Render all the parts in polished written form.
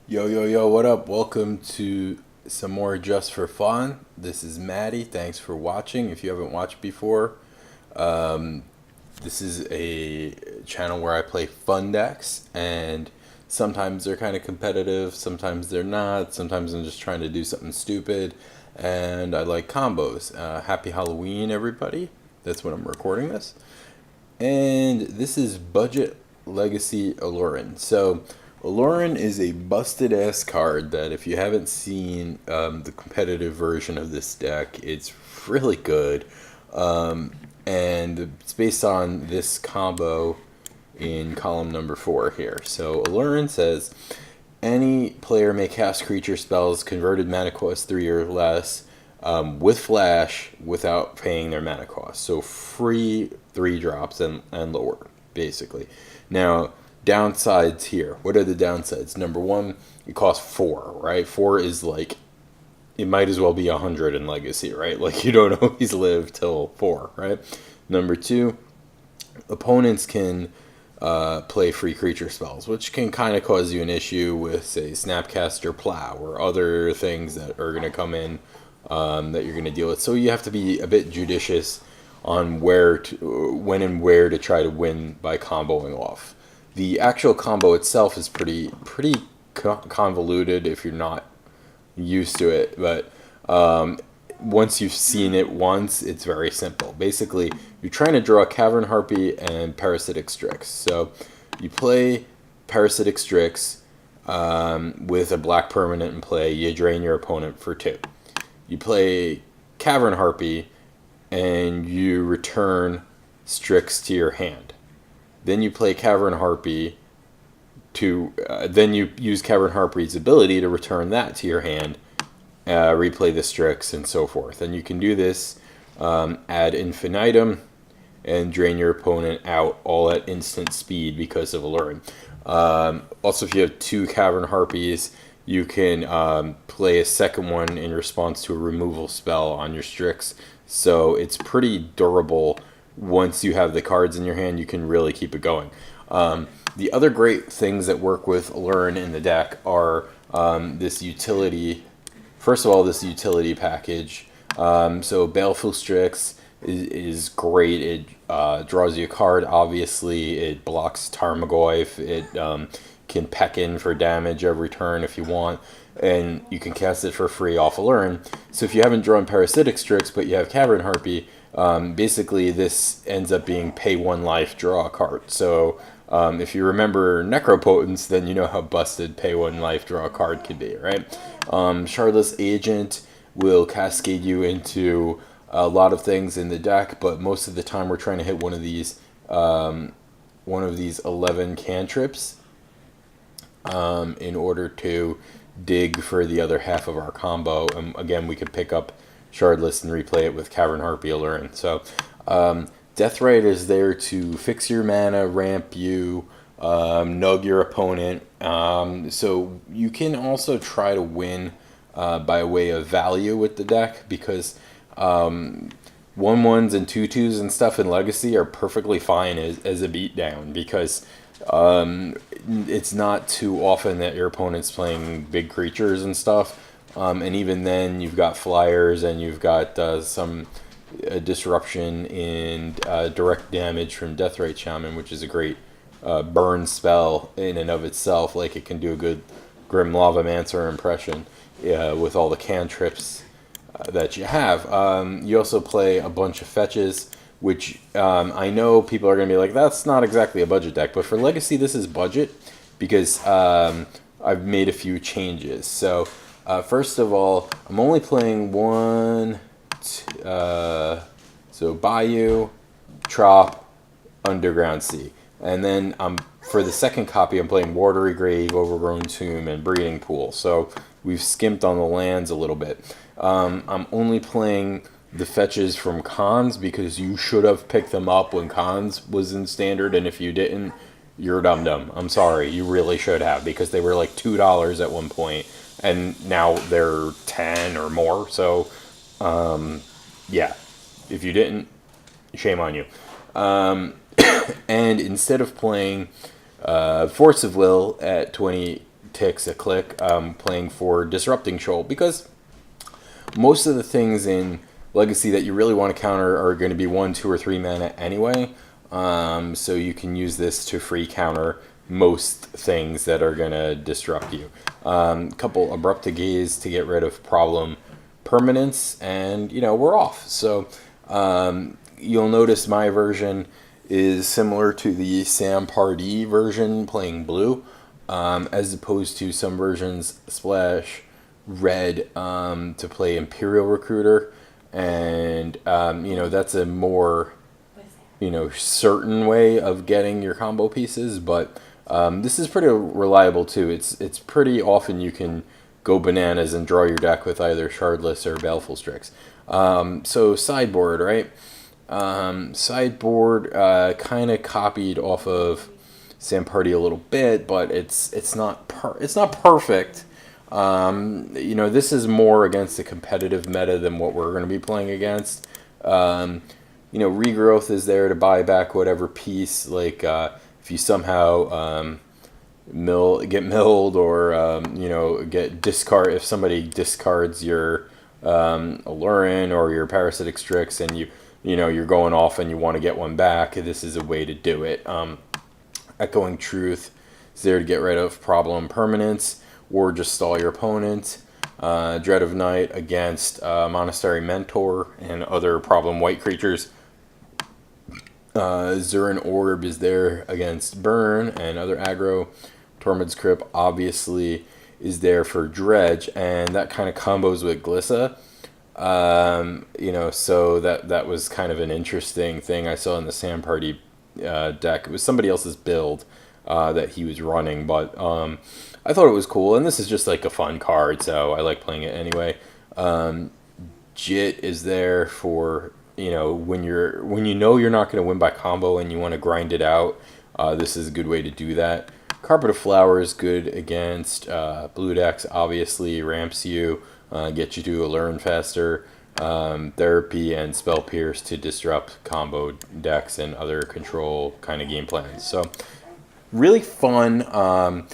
Yo, yo, yo, what up? Welcome to some more Just for Fun. This is Maddie. Thanks for watching. If you haven't watched before, um, this is a channel where I play fun decks, and sometimes they're kind of competitive, sometimes they're not, sometimes I'm just trying to do something stupid, and I like combos. Happy Halloween, everybody. That's when I'm recording this. And this is Budget Legacy Aluren. So, Aluren is a busted ass card that if you haven't seen the competitive version of this deck, it's really good. And it's based on this combo in column number 4 here. So, Aluren says any player may cast creature spells converted mana cost 3 or less with flash without paying their mana cost. So free 3 drops and lower, basically. Now, downsides here. What are the downsides? Number one, it costs 4, right? 4 is like, it might as well be 100 in Legacy, right? Like, you don't always live till 4, right? Number two, opponents can play free creature spells, which can kind of cause you an issue with, say, Snapcaster Plow or other things that are going to come in that you're going to deal with. So you have to be a bit judicious on when and where to try to win by comboing off. The actual combo itself is pretty convoluted if you're not used to it, but once you've seen it once, it's very simple. Basically, you're trying to draw Cavern Harpy and Parasitic Strix. So you play Parasitic Strix with a black permanent in play. You drain your opponent for 2. You play Cavern Harpy and you return Strix to your hand. Then you play Cavern Harpy then you use Cavern Harpy's ability to return that to your hand, replay the Strix, and so forth. And you can do this ad infinitum and drain your opponent out all at instant speed because of Aluren. Also, if you have 2 Cavern Harpies, you can play a second one in response to a removal spell on your Strix. So it's pretty durable. Once you have the cards in your hand, you can really keep it going. The other great things that work with Aluren in the deck are this utility. First of all, this utility package. So Baleful Strix is great. It draws you a card, obviously. It blocks Tarmogoyf. It can peck in for damage every turn if you want. And you can cast it for free off Aluren. So if you haven't drawn Parasitic Strix, but you have Cavern Harpy, basically this ends up being pay 1 life, draw a card. So if you remember Necropotence, then you know how busted pay 1 life, draw a card can be, right? Shardless Agent will cascade you into a lot of things in the deck, but most of the time we're trying to hit one of these 11 cantrips in order to dig for the other half of our combo. And again, we could pick up Shardless and replay it with Cavern Harpy Aluren. So Deathrite is there to fix your mana, ramp you, nug your opponent. So you can also try to win by way of value with the deck, because 1/1s and 2/2s and stuff in Legacy are perfectly fine as a beatdown, because it's not too often that your opponent's playing big creatures and stuff. And even then, you've got flyers and you've got some disruption in direct damage from Deathrite Shaman, which is a great burn spell in and of itself. Like, it can do a good Grim Lavamancer impression with all the cantrips that you have. You also play a bunch of fetches, which I know people are going to be like, that's not exactly a budget deck. But for Legacy, this is budget because I've made a few changes. So first of all, I'm only playing so Bayou, Trop, Underground Sea. And then for the second copy, I'm playing Watery Grave, Overgrown Tomb, and Breeding Pool. So we've skimped on the lands a little bit. I'm only playing the fetches from Khans because you should have picked them up when Khans was in Standard, and if you didn't, you're dum-dum. I'm sorry, you really should have, because they were like $2 at one point, and now they're 10 or more. So yeah, if you didn't, shame on you. And instead of playing Force of Will at 20 ticks a click playing for Disrupting Shoal, because most of the things in Legacy that you really want to counter are going to be 1, 2, or 3 mana anyway. So you can use this to free counter most things that are going to disrupt you. Couple Abrupt Gaze to get rid of problem permanence, and we're off. So you'll notice my version is similar to the Sam Pardee version playing blue, as opposed to some versions splash red to play Imperial Recruiter, and that's a more certain way of getting your combo pieces, but this is pretty reliable too. It's pretty often you can go bananas and draw your deck with either Shardless or Baleful Strix. So sideboard, right? Sideboard kind of copied off of Sam Pardee a little bit, but it's not perfect. This is more against the competitive meta than what we're going to be playing against. Regrowth is there to buy back whatever piece, like if you somehow get milled, or get discard, if somebody discards your Aluren or your Parasitic Strix, and you're going off and you want to get one back, this is a way to do it. Echoing Truth is there to get rid of problem permanence or just stall your opponent. Dread of Night against Monastery Mentor and other problem white creatures. Zurin Orb is there against Burn and other aggro. Tormod's Crypt obviously is there for Dredge, and that kind of combos with Glissa. So that was kind of an interesting thing I saw in the Sam Pardee deck. It was somebody else's build that he was running, but I thought it was cool, and this is just like a fun card, so I like playing it anyway. Jit is there for when you're not going to win by combo and you want to grind it out. This is a good way to do that. Carpet of Flowers, good against blue decks. Obviously ramps you, get you to learn faster. Therapy and Spell Pierce to disrupt combo decks and other control kind of game plans. So really fun.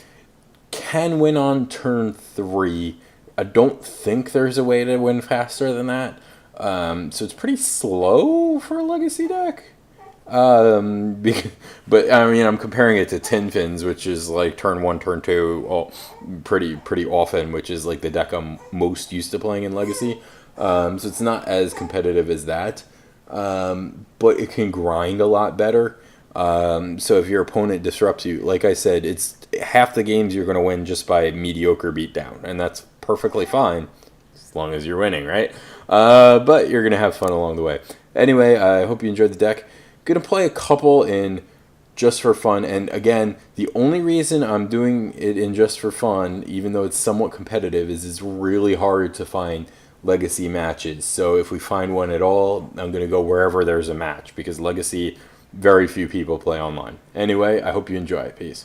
Can win on turn 3. I don't think there's a way to win faster than that. So it's pretty slow for a Legacy deck. But I mean, I'm comparing it to Tin Fins, which is like turn 1, turn 2, pretty often, which is like the deck I'm most used to playing in Legacy. So it's not as competitive as that, but it can grind a lot better. So if your opponent disrupts you, like I said, it's half the games you're going to win just by mediocre beatdown, and that's perfectly fine as long as you're winning, right? But you're going to have fun along the way. Anyway, I hope you enjoyed the deck. Going to play a couple in just for fun, and again, the only reason I'm doing it in just for fun, even though it's somewhat competitive, is it's really hard to find Legacy matches. So if we find one at all, I'm going to go wherever there's a match, because Legacy, very few people play online. Anyway, I hope you enjoy it. Peace.